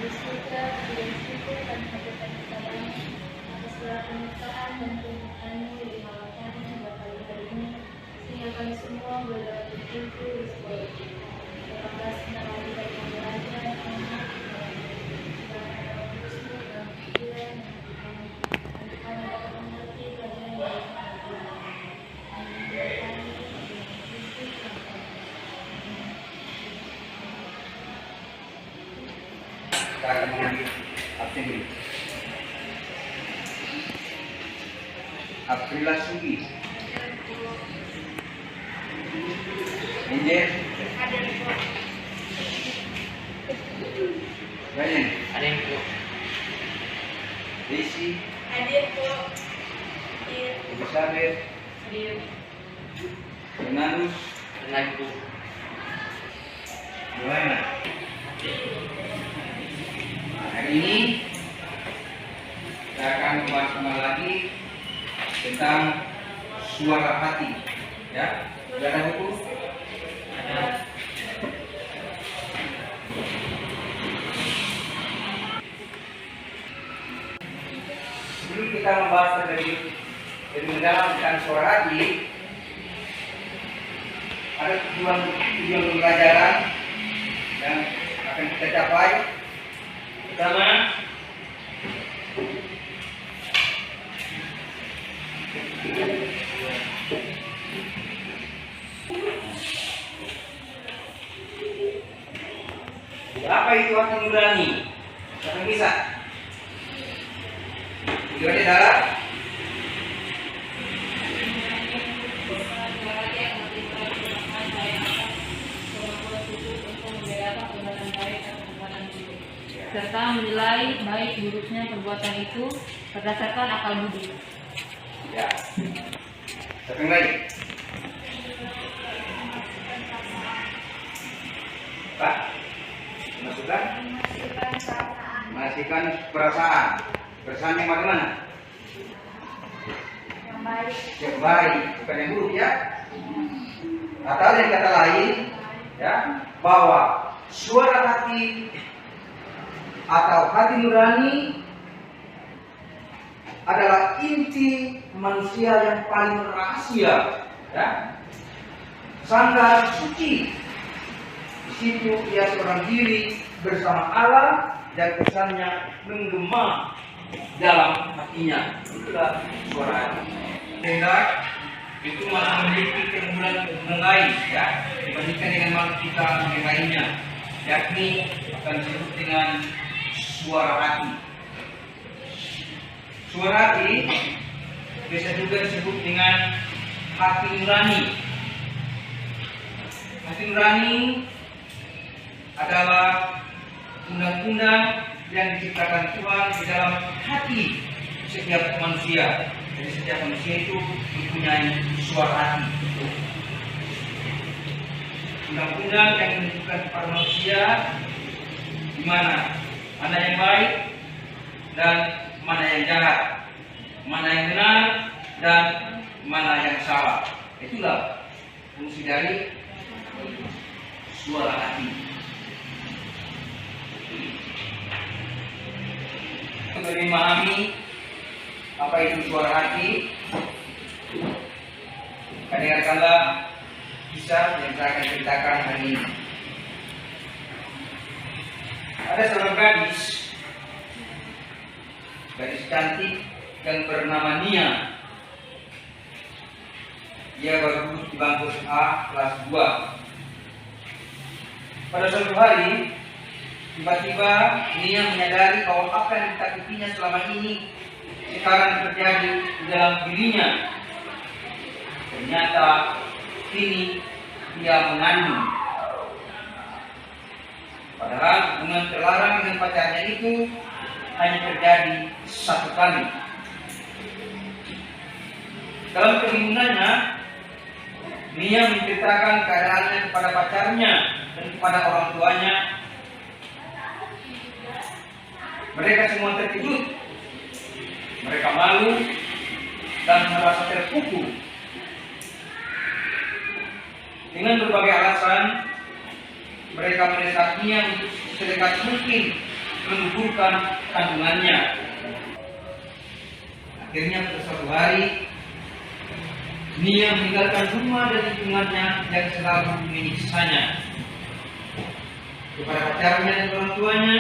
Putra, dan Putra dan Hadirat kepadamu, atas segala penyertaan dan permintaanmu di malam kami hingga pagi hari ini, sehingga kami semua boleh dapat berkumpul di sekolah ini. Terima kasih nama kita yang beraja, anak, dan anak Kristus dalam pikiran dan kami, dan kami dapat mengerti pelajaran dari Tuhan. Amin. Kami, Kristus dan Kita akan mengambil absen dulu. Aprila Sugi, Injil, Banyak, Ada yang Bu. Desi, hadir po. Elizabeth, Hadir. Renanus, Tenang Bu. Joanna. Hari ini kita akan membahas kembali lagi tentang suara hati. Ya, sudah ada buku? Ada. Sebelum kita membahas lebih mendalam tentang suara hati, ada tujuan pembelajaran yang akan kita capai. Pertama, apa itu hati nurani? Siapa yang bisa? Tujuannya adalah serta menilai baik buruknya perbuatan itu berdasarkan akal budi. ya. Siapa yang lain? Pak? Masukkan? Masukkan perasaan. Perasaan yang bagaimana? Yang baik. Yang baik, bukan yang buruk ya. Atau dengan kata lain, ya, bahwa suara hati atau hati nurani adalah inti manusia yang paling rahasia, ya. Sanggar suci. Di situ ia seorang diri bersama Allah dan kesannya menggema dalam hatinya. Itulah suara hati. Sehingga itu masih memiliki keunggulan lain, ya, dibandingkan dengan makhluk kita yang lainnya, yakni akan disebut dengan suara hati. Suara hati bisa juga disebut dengan hati nurani. Hati nurani adalah undang-undang yang diciptakan Tuhan di dalam hati setiap manusia. Jadi setiap manusia itu mempunyai suara hati. Undang-undang yang menunjukkan kepada manusia di mana yang baik dan mana yang jahat, mana yang benar dan mana yang salah. Itulah fungsi dari suara hati. Untuk memahami apa itu suara hati, dengarkanlah kisah yang saya akan ceritakan hari ini. Ada seorang gadis cantik yang bernama Nia. Dia baru lulus di bangku A kelas 2. Pada suatu hari, tiba-tiba Nia menyadari bahwa apa yang ditakutinya selama ini sekarang terjadi di dalam dirinya. Ternyata kini dia mengandung. Padahal hubungan terlarang dengan pacarnya itu hanya terjadi satu kali. Dalam kebingungannya, Nia menceritakan keadaannya kepada pacarnya dan kepada orang tuanya. Mereka semua terkejut. Mereka malu dan merasa terpukul. Dengan berbagai alasan, mereka mendekatinya untuk sedekat mungkin menggugurkan kandungannya. Akhirnya pada suatu hari Nia meninggalkan rumah dan lingkungannya yang selalu menyiksanya. Kepada pacarnya dan orang tuanya,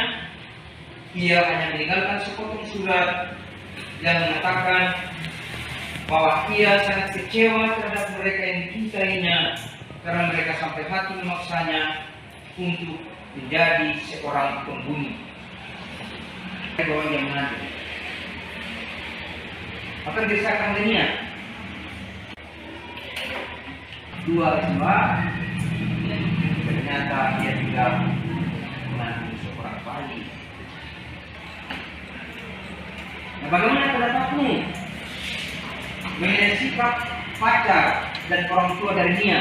ia hanya meninggalkan sepotong surat yang mengatakan bahwa ia sangat kecewa terhadap mereka yang dicintainya karena mereka sampai hati memaksanya untuk menjadi seorang pembunuh. Bahwa yang mengandung akan disahkan Nia. Dua ternyata dia tidak mengandung seorang bayi. Nah, bagaimana pendapatmu mengenai sikap pacar dan orang tua dari Nia?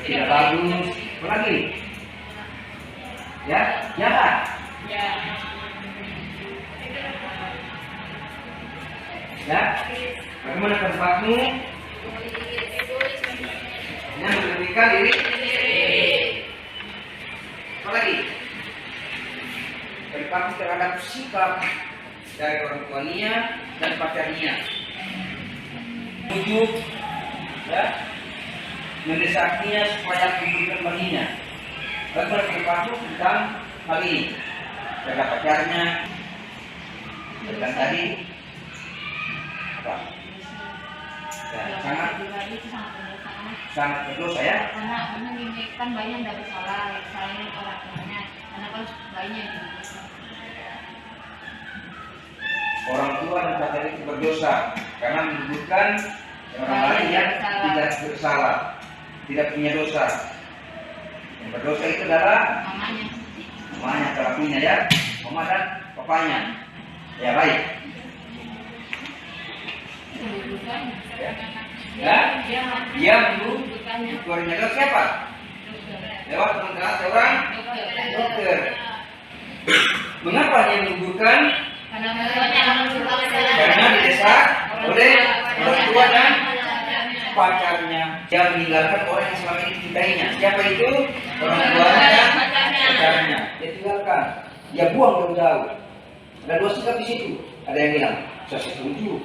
Tidak bagus. Apa lagi? Ya, jahat. Ya, bagaimana pendapatmu? Yang melebihkan diri. Apa lagi? Berpaku terhadap sikap dari orang tua Nia dan pacar Nia. 7. Ya, mendesak Nia supaya diberikan baginya. Bagaimana berpaku tentang hal ini? Terhadap pacarnya. Dan tadi apa? Ya, sangat berdosa ya. Karena ini kan bayinya tidak bersalah, salahnya orang tuanya. Karena kan bayinya gitu. Orang tua dan pacar itu berdosa karena menggugurkan orang lain yang tidak bersalah, tidak punya dosa. Yang berdosa itu adalah mamanya, pelakunya ya, mama dan papanya. Ya baik. Ya, dia menggugurkannya lewat siapa? Lewat pengacara seorang dokter. Mengapa dia menggugurkan? Karena didesak oleh orang tua dan pacarnya. Dia meninggalkan orang yang selama ini dicintainya. Siapa itu? Orang tuanya dan pacarnya. Dia tinggalkan. Dia buang jauh-jauh. Ada dua sikap di situ. Ada yang bilang, saya setuju.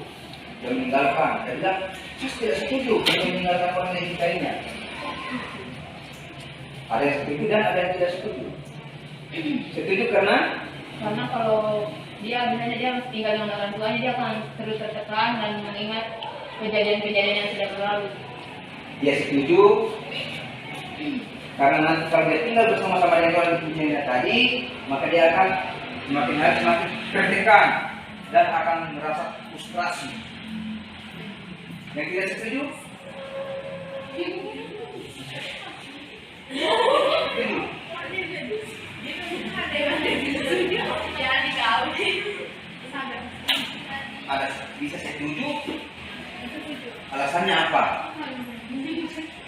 Dia meninggalkan. Dia bilang, saya tidak setuju. Dia meninggalkan orang yang dicintainya. Ada yang setuju dan ada yang tidak setuju. Setuju karena kalau dia misalnya dia tinggal dengan orang tuanya, dia akan terus tertekan dan mengingat kejadian-kejadian yang sudah berlalu. Dia setuju karena nanti kalau dia tinggal bersama-sama dengan orang yang dicintainya tadi, maka dia akan semakin hari semakin tertekan dan akan merasa frustrasi. Yang tidak setuju? Ada bisa setuju? Alasannya apa?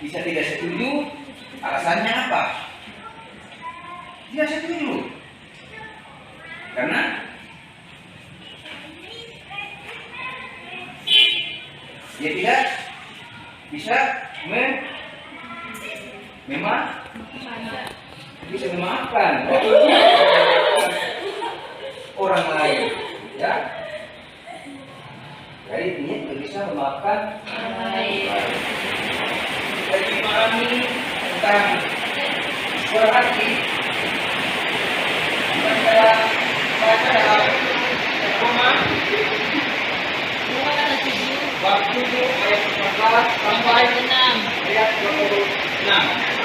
Bisa tidak setuju? Alasannya apa? Tidak setuju. Karena dia tidak bisa bisa memaafkan orang lain, ya. Jadi ini tidak bisa memaafkan orang lain. Jadi memahami tentang suara hati. Kita baca dalam Roma bab 7 ayat 14 sampai 6 ayat 26.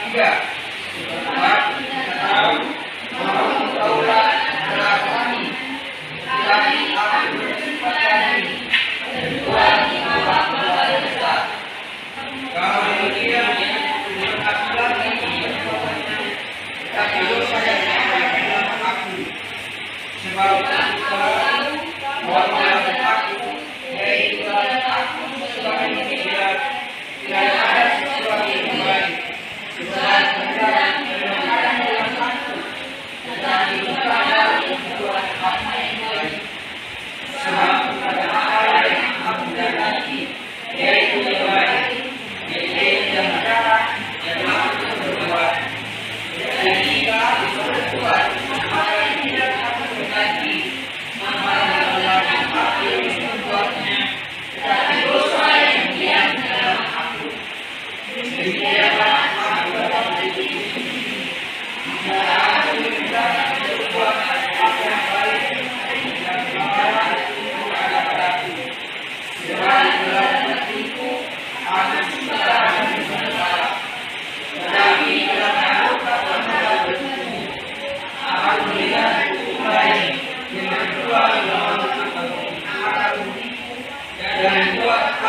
Tiga. Tidak ada sesuatu yang baik.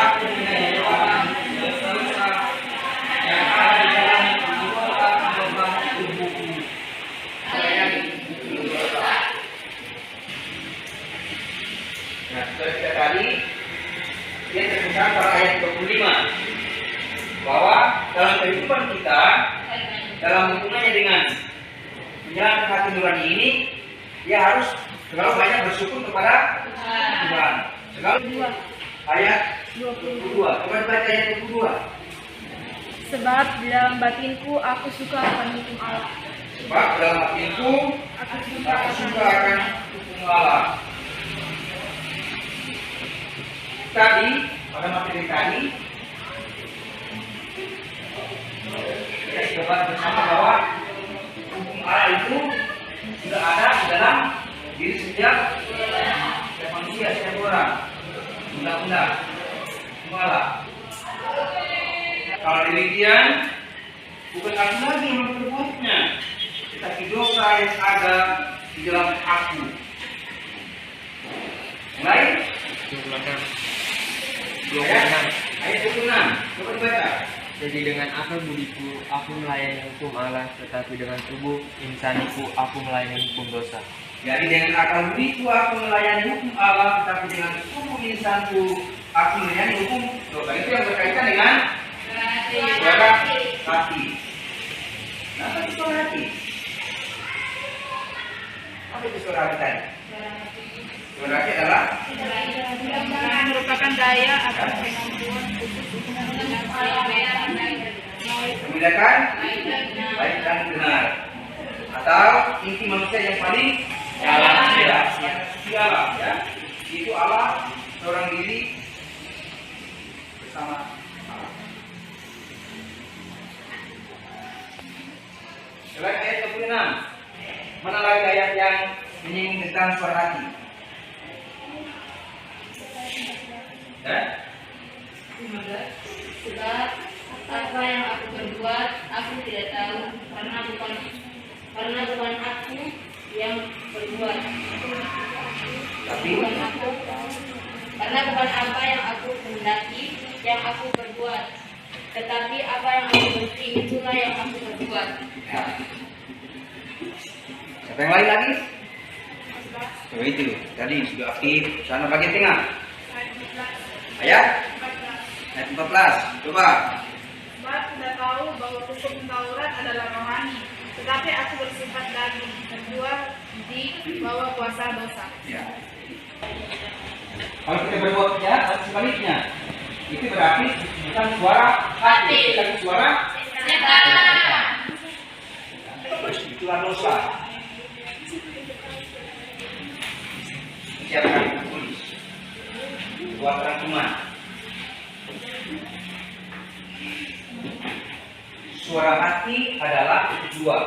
aku menyayangi orang berdosa yang ada di dalam anggota tubuhku. Melayani berdosa. Nah, seperti kita tadi, dia terkesan pada ayat 25 bahwa dalam kehidupan kita, dalam hubungannya dengan menjalankan hati nurani ini, dia harus selalu banyak bersyukur kepada Tuhan. Selalu ayat 22. Coba baca ayat 22. Sebab dalam batinku aku suka akan hukum Allah. Sebab dalam batinku Aku aku suka akan hukum Allah. Tadi pada materi tadi kita coba bersama bahwa hukum Allah itu sudah ada di dalam diri setiap manusia, setiap orang. Undang-undang hukum Allah. Kalau demikian, bukan aku lagi yang memperbuatnya, tetapi dosa yang ada di dalam aku. Mulai 26. ayat 26. Coba dibaca. Jadi dengan akal budiku aku melayani hukum Allah, tetapi dengan tubuh insaniku aku melayani hukum dosa. Jadi dengan akal budiku aku melayani hukum Allah, tetapi dengan tubuh insanku aku melayani hukum dosa. Itu yang berkaitan dengan suara hati. Nah, apa itu suara hati? Apa itu suara hati tadi? Suara hati adalah merupakan daya atau kemampuan khusus untuk membedakan baik dan benar, atau inti manusia yang paling dalam ya. Itu Allah seorang diri bersama Allah. Selain ayat 26, mana lagi ayat yang menyinggung tentang suara hati? Sebab apa yang aku berbuat aku tidak tahu, karena bukan aku yang berbuat, Tapi karena bukan apa yang aku kehendaki yang aku berbuat, tetapi apa yang aku benci itulah yang aku berbuat. ya. Siapa yang lain lagi? Oh, itu tadi sudah aktif. Sana bagian tengah. Ayat 14. Coba. Sebab sudah tahu bahwa hukum Taurat adalah rohani, tetapi aku bersifat daging, terjual di bawah kuasa dosa. Ya. Kalau kita berbuat jahat, harus sebaliknya. Itu berarti bukan suara hati, tapi suara itulah dosa. Siapa yang tulis? Buat rangkuman. Suara hati adalah dua.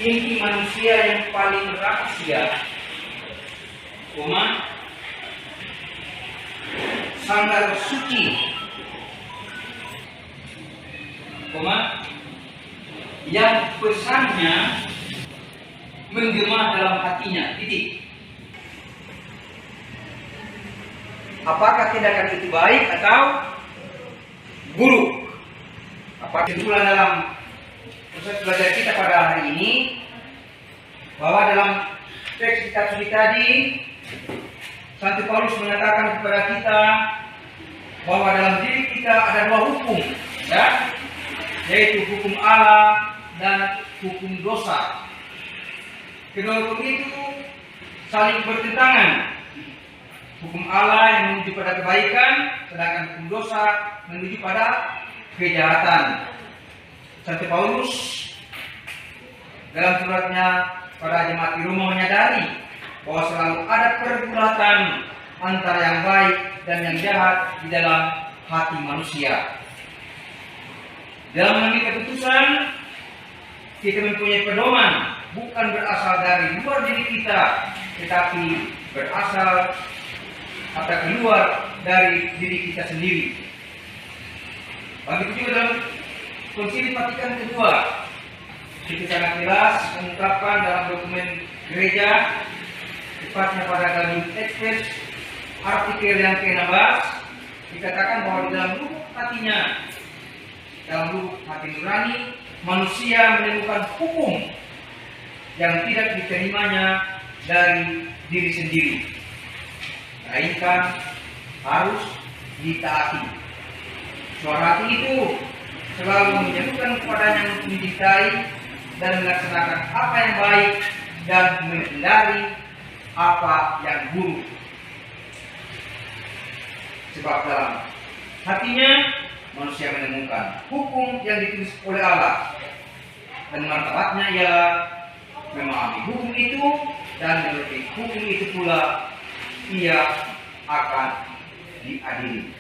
Inti manusia yang paling rahasia, sanggar suci, yang pesannya menggema dalam hatinya. Titik. Apakah tindakan itu baik atau buruk? Apa kesimpulan dalam proses belajar kita pada hari ini, bahwa dalam teks kitab suci tadi, Santo Paulus mengatakan kepada kita bahwa dalam diri kita ada dua hukum, ya, yaitu hukum Allah dan hukum dosa. Kedua hukum itu saling bertentangan. Hukum Allah yang menuju pada kebaikan, sedangkan hukum dosa menuju pada kejahatan. Santo Paulus dalam suratnya pada jemaat di Roma menyadari bahwa selalu ada pergulatan antara yang baik dan yang jahat di dalam hati manusia. Dalam mengambil keputusan, kita mempunyai pedoman bukan berasal dari luar diri kita, tetapi berasal atau keluar dari diri kita sendiri. Begitu juga dalam Konsili Vatikan kedua, itu sangat jelas mengungkapkan dalam dokumen gereja tepatnya pada Galilei Express artikel yang ke-16 dikatakan bahwa di dalam lubuk hatinya, dalam lubuk hati nurani, manusia menemukan hukum yang tidak diterimanya dari diri sendiri, melainkan harus ditaati. Suara hati itu selalu menyerukan kepadanya untuk dicintai dan melaksanakan apa yang baik dan menghindari apa yang buruk. Sebab dalam hatinya manusia menemukan hukum yang ditulis oleh Allah, dan martabatnya ialah memahami hukum itu, dan menuruti hukum itu pula ia akan diadili.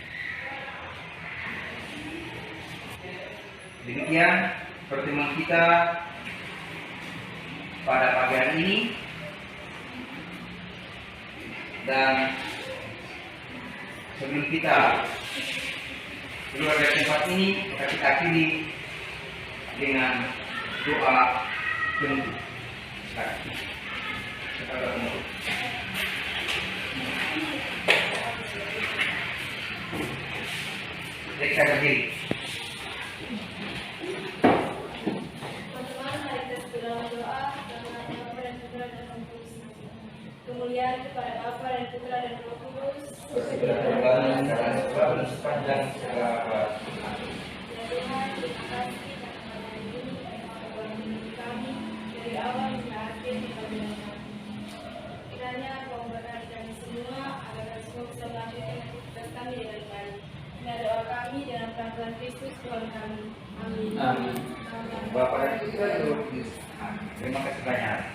Demikian pertemuan kita pada pagi hari ini, dan sebelum kita keluar dari tempat ini, maka kita akhiri dengan doa penutup. Kepada penutup. Jadi kita berdiri. Teman-teman, mari kita segera berdoa karena Bapa dan Putra dan Roh Kudus. Kemuliaan kepada Bapa dan Putra dan Roh Kudus. Segera kembali dengan sebab dan sepanjang segala abad. Ya Tuhan, terima kasih karena hari ini Engkau membimbing kami dari awal hingga akhir di paguyuban kami. Kiranya Engkau memberkati kami semua agar kami semua bisa melanjutkan aktivitas kami dengan baik. Ini doa kami dalam peran Kristus Tuhan kami. Amin. Amin. Amin. Bapak dan Putra dan Roh Kudus. Amin. Terima kasih banyak.